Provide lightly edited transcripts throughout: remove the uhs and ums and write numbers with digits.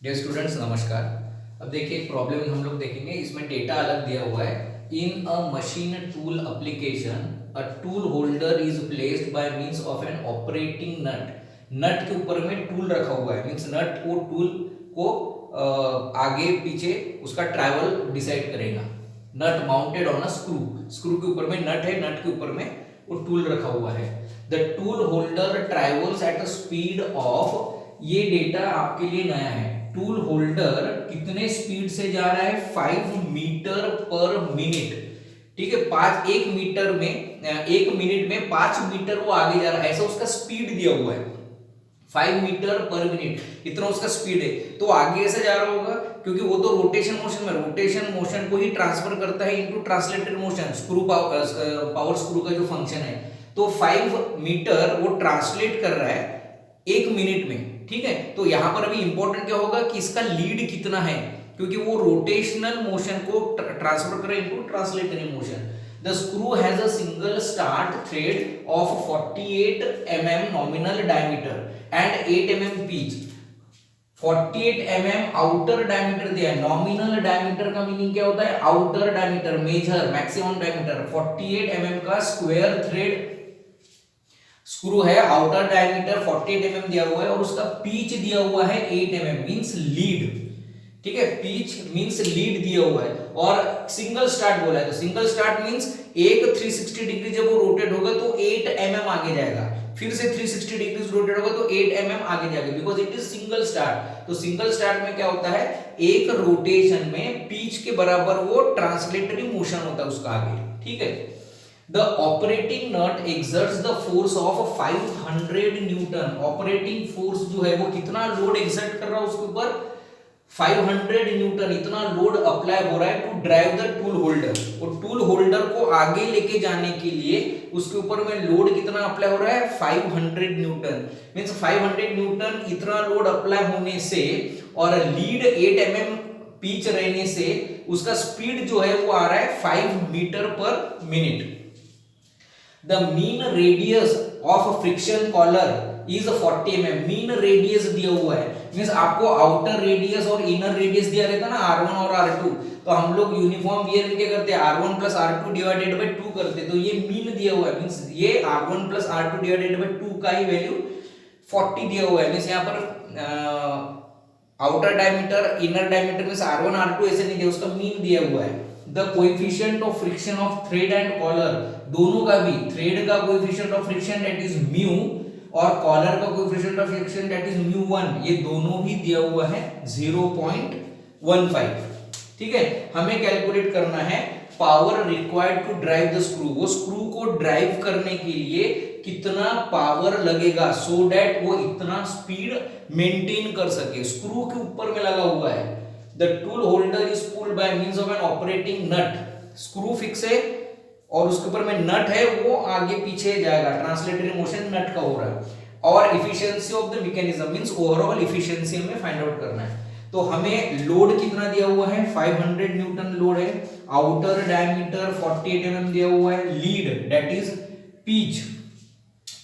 Dear students नमस्कार। अब देखिए एक प्रॉब्लम हम लोग देखेंगे। इसमें डेटा अलग दिया हुआ है। In a machine tool application a tool holder is placed by means of an operating nut. Nut के ऊपर में टूल रखा हुआ है, मींस नट वो टूल को आगे पीछे उसका ट्रैवल डिसाइड करेगा। Nut mounted on a screw, screw के ऊपर में नट है, नट के ऊपर में वो टूल रखा हुआ है। The tool holder travels at a speed of, ये डेटा आपके लिए नया है। टूल होल्डर कितने स्पीड से जा रहा है? 5 मीटर पर मिनट। ठीक है, 1 मीटर में 1 मिनट में 5 मीटर वो आगे जा रहा है, ऐसा उसका स्पीड दिया हुआ है। 5 मीटर पर मिनट इतना उसका स्पीड है। तो आगे ऐसे जा रहा होगा क्योंकि वो तो रोटेशन मोशन में, रोटेशन मोशन को ही ट्रांसफर करता है into translated motion, screw power screw का जो फंक्शन है। तो 5 मीटर वो ट्रांसलेट कर रहा है 1 मिनट में। ठीक है, तो यहां पर अभी इंपॉर्टेंट क्या होगा कि इसका लीड कितना है, क्योंकि वो रोटेशनल मोशन को ट्रांसफर करे into translatory motion. The screw has a single start thread of 48 mm nominal diameter and 8 mm pitch. 48 mm outer diameter दिया है। नॉमिनल डायमीटर का मीनिंग क्या होता है? Outer diameter, major maximum diameter. 48 mm का square thread screw है, outer diameter 48 mm दिया हुआ है और उसका पीच दिया हुआ है 8 mm मींस लीड। ठीक है, पीच मींस लीड दिया हुआ है और सिंगल स्टार्ट बोला है। तो सिंगल स्टार्ट मींस एक 360 डिग्री जब वो रोटेट होगा तो 8 mm आगे जाएगा, फिर से 360 डिग्री रोटेट होगा तो 8 mm आगे जाएगा, because it is single start. तो सिंगल स्टार्ट में क्या होता है, एक रोटेशन में पीच के बराबर वो ट्रांसलेटरी मोशन होता है उसका आगे। ठीक है, The operating nut exerts the force of 500 Newton. Operating force जो है वो कितना लोड एक्सर्ट कर रहा है उसके ऊपर? 500 न्यूटन इतना लोड अप्लाई हो रहा है to drive the tool holder. और टूल होल्डर को आगे लेके जाने के लिए उसके ऊपर में लोड कितना अप्लाई हो रहा है? 500 न्यूटन। मींस 500 न्यूटन इतना लोड अप्लाई होने से और लीड 8 mm पीच रहने से उसका स्पीड जो है वो आ रहा है 5 मीटर पर minute. The mean radius of friction collar is 40 mm। Mean radius दिया हुआ है, मींस आपको आउटर रेडियस और इनर रेडियस दिया रहता है ना, R1 और R2। तो हम लोग यूनिफॉर्म वियर में क्या करते हैं? R1 plus R2 divided by 2 करते हैं। तो ये मीन दिया हुआ है, मींस ये R1 plus R2 divided by 2 का ही वैल्यू 40 दिया हुआ है। मींस यहाँ पर outer diameter inner diameter means R1 R2 ऐसे नहीं दिया, उसका मीन दिया हुआ है। The coefficient of friction of thread and collar, दोनों का भी, थ्रेड का coefficient of friction that is mu और कॉलर का coefficient of friction that is म्यू1, ये दोनों भी दिया हुआ है 0.15। ठीक है, हमें कैलकुलेट करना है power required to drive the screw. वो स्क्रू को ड्राइव करने के लिए कितना पावर लगेगा सो दैट वो इतना स्पीड मेंटेन कर सके। स्क्रू के ऊपर में लगा हुआ है। The tool holder is pulled by means of an operating nut। Screw fix है और उसके ऊपर में नट है, वो आगे पीछे जाएगा, ट्रांसलेटरी मोशन नट का हो रहा है। और efficiency of the mechanism means overall efficiency हमें फाइंड आउट करना है। तो हमें लोड कितना दिया हुआ है? 500 न्यूटन लोड है, आउटर डायमीटर 48 mm दिया हुआ है, lead that is pitch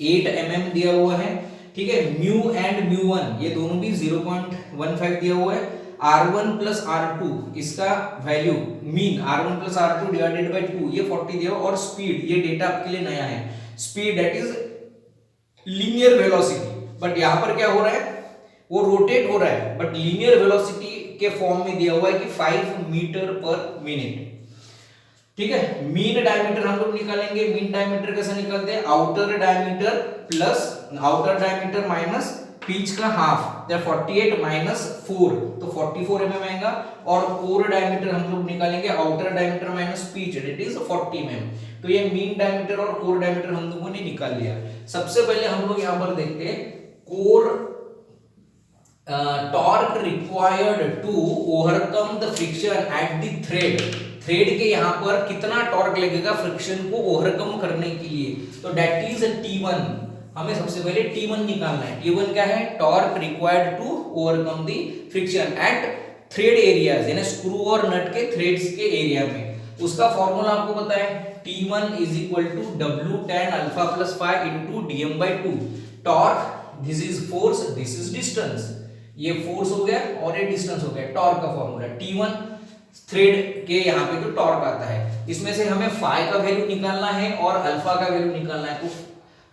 8 mm दिया हुआ है। ठीक है, म्यू एंड म्यू1 ये दोनों भी 0.15 दिया हुआ है। R1 प्लस R2 इसका value mean R1 plus R2 divided by 2 ये 40 दिया और स्पीड, ये डेटा आपके लिए नया है। Speed that is linear velocity, but यहां पर क्या हो रहा है? वो रोटेट हो रहा है बट लीनियर वेलोसिटी के फॉर्म में दिया हुआ है कि 5 मीटर पर मिनट। ठीक है, मीन डायमीटर हम लोग निकालेंगे। मीन डायमीटर कैसे निकालते हैं? Outer diameter plus outer diameter minus pitch का हाफ, 48 माइनस 4 तो 44 mm आएगा। और कोर डायमीटर हम लोग निकालेंगे, outer diameter minus pitch that is 40 mm। तो ये मीन डायमीटर और कोर डायमीटर हम लोगों ने निकाल लिया। सबसे पहले हम लोग यहां पर देखते हैं core torque required to overcome the friction at the thread. Thread के यहां पर कितना टॉर्क लगेगा फ्रिक्शन को ओवरकम करने के लिए? तो दैट इज T1। हमें सबसे पहले T1 निकालना है। T1 क्या है? Torque required to overcome the friction at thread areas, यानी स्क्रू और नट के थ्रेड्स के एरिया में। उसका फॉर्मूला आपको पता है, T1 is equal to W tan alpha plus five into DM by 2। Torque this is force, this is distance. ये फोर्स हो गया और ये डिस्टेंस हो गया। टॉर्क का फॉर्मूला T1 थ्रेड के यहाँ पे जो टॉर्क आता है, इसमें से हमें फाई का वैल्यू निकालना है और अल्फा का वैल्यू निकालना है। तो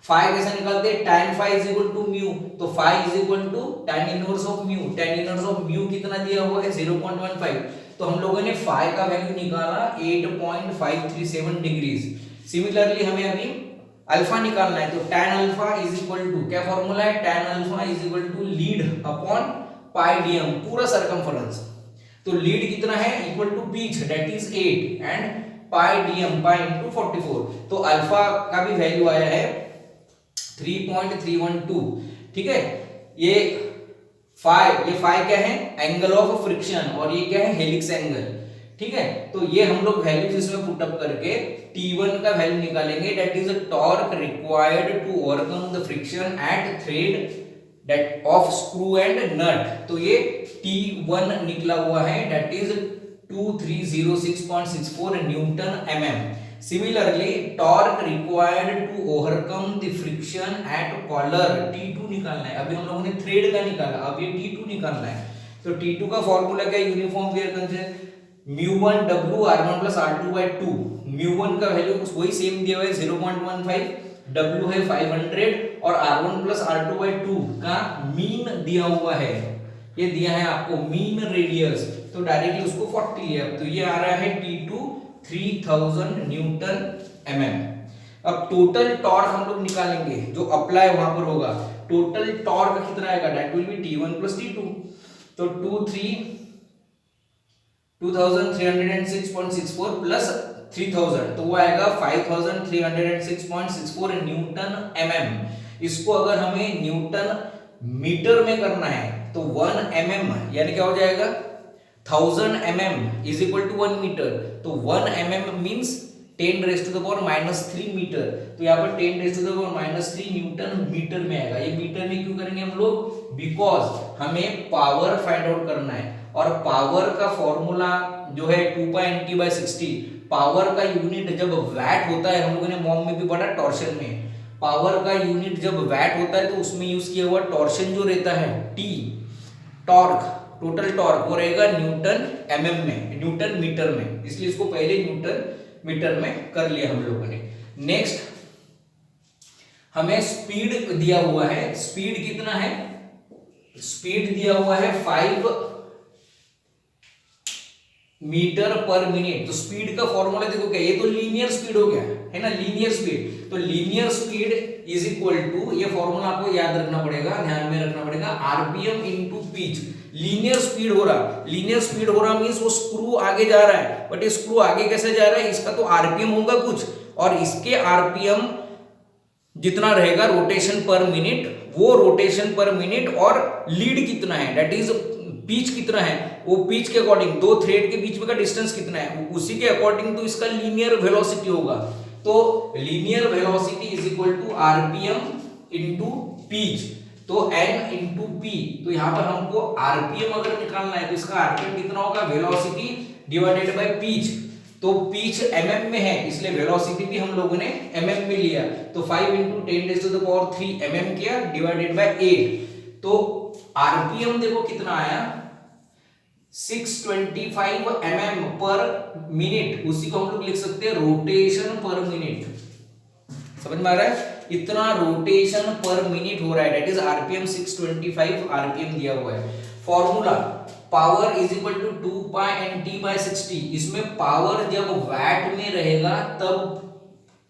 फाई कैसे निकालते हैं, tan phi is equal to mu, तो phi is equal to tan inverse of mu. tan inverse of mu कितना दिया हुआ है 0.15, तो हम लोगों ने फाई का वैल्यू निकाला 8.537 डिग्रीज। सिमिलरली हमें अभी अल्फा निकालना है, तो tan alpha is equal to, क्या फॉर्मूला है, tan alpha is equal to lead upon pi dm, पूरा सरकमफेरेंस। तो लीड कितना है, equal to pitch that is 8 and pi dm pi into 44। तो अल्फा का भी वैल्यू आया है 3.312, ठीक है। ये फाई क्या है, एंगल ऑफ फ्रिक्शन, और ये क्या है, हेलिक्स एंगल, ठीक है। तो ये हम लोग वैल्यूज इसमें पुट अप करके T1 का वैल्यू निकालेंगे, that is the torque required to overcome the friction at thread that of screw and nut. तो ये T1 निकला हुआ है, that is 2306.64 newton mm। Similarly, torque required to overcome the friction at collar T2 निकालना है। अभी हम लोगों ने थ्रेड का निकाला, अब ये T2 निकालना है। तो T2 का फॉर्मूला क्या है, uniform wear concept μ1 W R1 plus R2 by 2। μ1 का वैल्यू वही सेम दिया हुआ है 0.15, W है 500 और R1 प्लस R2 बाय 2 का मीन दिया हुआ है, ये दिया है आपको मीन रेडियस, तो डायरेक्टली उसको 40 लिया। तो ये आ रहा है T2 3000 न्यूटन mm। अब टोटल टॉर्क हम लोग निकालेंगे, जो अप्लाई वहां पर होगा, टोटल टॉर्क कितना आएगा, that will be T1 plus T2। तो 2306.64 प्लस 3000, तो वो आएगा 5306.64 न्यूटन mm। इसको अगर हमें न्यूटन मीटर में करना है तो 1 mm यानी क्या हो जाएगा, 1000 mm is equal to 1 metre. तो 1 mm means 10 raise to the power -3 metre. तो यहाँ पर 10 raise to the power -3 newton metre में आएगा। ये मीटर में क्यों करेंगे हम लोग, बिकॉज हमें पावर फाइंड आउट करना है, और पावर का फॉर्मूला जो है 2π×10⁻⁶। पावर का यूनिट जब वैट होता है, हम लोगों ने मॉम में भी पढ़ा टॉर्शन में, पावर का यूनिट जब वैट होता है तो उसमें यूज किया हुआ टॉर्शन जो रहता है T, टॉर्क, टोटल टॉर्क वो रहेगा न्यूटन mm में, न्यूटन मीटर में, इसलिए इसको पहले न्यूटन मीटर में कर लिया हम लोगों ने। नेक्स्ट हमें स्पीड दिया हुआ है, स्पीड कितना है, स्पीड दिया हुआ है 5 मीटर पर मिनट। तो स्पीड का फॉर्मूला देखो क्या, ये तो लीनियर स्पीड हो गया है ना, लीनियर स्पीड। तो linear speed is equal to, ये फॉर्मूला आपको याद रखना पड़ेगा, ध्यान में रखना पड़ेगा, RPM into pitch. Linear speed हो रहा, लीनियर स्पीड हो रहा मींस वो स्क्रू आगे जा रहा है, बट ये स्क्रू आगे कैसे जा रहा है, इसका तो आरपीएम होगा कुछ, और इसके आरपीएम जितना रहेगा रोटेशन पर मिनट, वो रोटेशन पर मिनट, और लीड कितना है दैट इज पिच कितना है, वो पिच के अकॉर्डिंग दो थ्रेड के बीच में का डिस्टेंस कितना है, उसी के अकॉर्डिंग तो इसका लीनियर वेलोसिटी होगा। तो linear velocity is equal to RPM into pitch, तो n इनटू p। तो यहां पर हमको आरपीएम अगर निकालना है तो इसका आरपीएम कितना होगा, वेलोसिटी डिवाइडेड बाय पिच। तो पिच mm में है, इसलिए वेलोसिटी भी हम लोगों ने mm में लिया, तो 5 × 10⁻³ mm किया डिवाइडेड बाय 8। तो आरपीएम देखो कितना आया, 625 mm पर मिनट, उसी को हम लोग लिख सकते हैं रोटेशन पर मिनट। समझ में आ रहा है, इतना रोटेशन पर मिनट हो रहा है, दैट इज आरपीएम 625 आरपीएम दिया हुआ है। Formula power is equal to 2π×10⁻⁶। इसमें पावर जब वैट में रहेगा तब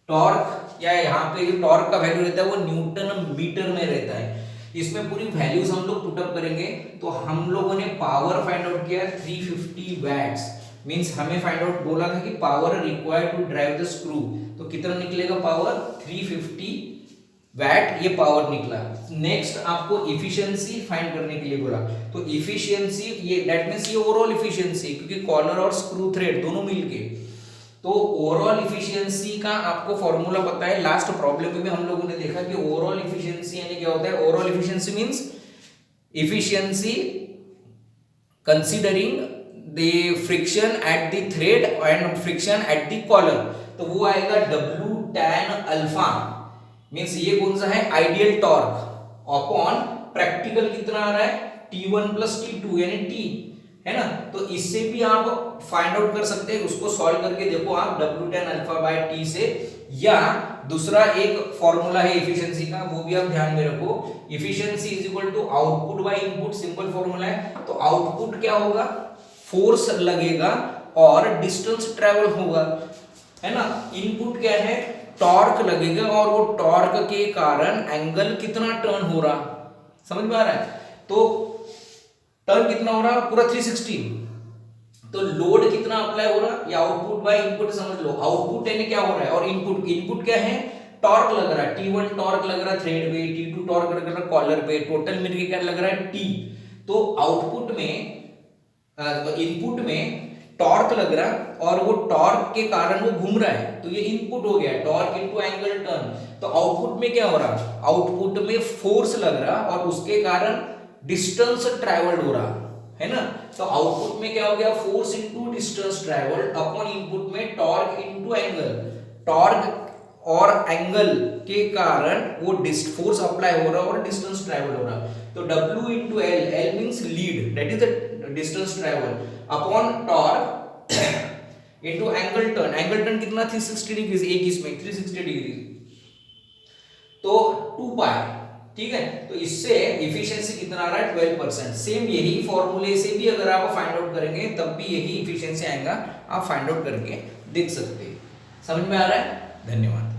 टॉर्क, या यहाँ पे जो टॉर्क का वैल्यू रहता है वो न्यूटन मीटर में रहता है। इसमें पूरी वैल्यूज हम लोग पुटअप करेंगे। तो हम लोगों ने पावर फाइंड आउट किया 350 वैट्स, मींस हमें फाइंड आउट बोला था कि power required to drive the screw, तो कितना निकलेगा पावर 350 वैट, ये पावर निकला। नेक्स्ट आपको इफिशियंसी फाइंड करने के लिए बोला, तो इफिशियंसी ये दैट मींस ये ओवरऑल इफिशियंसी, क्योंकि कॉलर और स्क्रू थ्रेड दोनों मिलके, तो ओवरऑल इफिशियंसी का आपको फॉर्मूला पता है। लास्ट प्रॉब्लम में भी हम लोगों ने देखा कि ओवरऑल इफिशियंसी यानी क्या होता है, overall efficiency means efficiency considering the friction at the thread and friction at the collar, तो वो आएगा W tan अल्फा, मींस ये कौन सा है, आइडियल टॉर्क अपॉन प्रैक्टिकल कितना आ रहा है T1 प्लस T2 यानी T, है ना। तो इससे भी आप फाइंड आउट कर सकते हैं, उसको सॉल्व करके देखो आप W10 अल्फा बाय T से। या दूसरा एक फॉर्मूला है एफिशिएंसी का, वो भी आप ध्यान में रखो। Efficiency is equal to output by input, simple formula है। तो आउटपुट क्या होगा, फोर्स लगेगा और डिस्टेंस ट्रेवल होगा, है ना। इनपुट क्या है, टॉर्क लगेगा और वो टॉर्क के कारण एंगल कितना टर्न हो रहा, समझ में आ रहा है। तो टर्न कितना हो रहा, पूरा 360। तो लोड कितना अप्लाई हो रहा, ये आउटपुट बाय इनपुट समझ लो। आउटपुट यानी क्या हो रहा है और इनपुट क्या है, टॉर्क लग रहा है। T1 टॉर्क लग रहा है थ्रेड पे, T2 टॉर्क लग रहा है कॉलर पे, टोटल मिलके क्या लग रहा है T। तो आउटपुट में इनपुट में टॉर्क लग रहा है और वो टॉर्क के कारण वो घूम रहा है, तो ये इनपुट हो गया, टॉर्क इनटू एंगल टर्न। तो आउटपुट में क्या हो रहा, आउटपुट में फोर्स लग रहा और उसके कारण डिस्टेंस ट्रैवल्ड हो रहा, है ना। तो आउटपुट में क्या हो गया, force into distance travelled upon input में टॉर्क इनटू एंगल। टॉर्क और एंगल के कारण वो फोर्स अप्लाई हो रहा और डिस्टेंस ट्रैवल हो रहा। तो W into L, L means lead, that is the distance travel, upon torque into angle turn. Angle turn कितना, 360 डिग्री, एक इसमें 360 डिग्री, तो 2 पाई, ठीक है। तो इससे एफिशिएंसी कितना आ रहा है, 12%। सेम यही फॉर्मूले से भी अगर आप फाइंड आउट करेंगे तब भी यही एफिशिएंसी आएगा, आप फाइंड आउट करके देख सकते हैं। समझ में आ रहा है, धन्यवाद।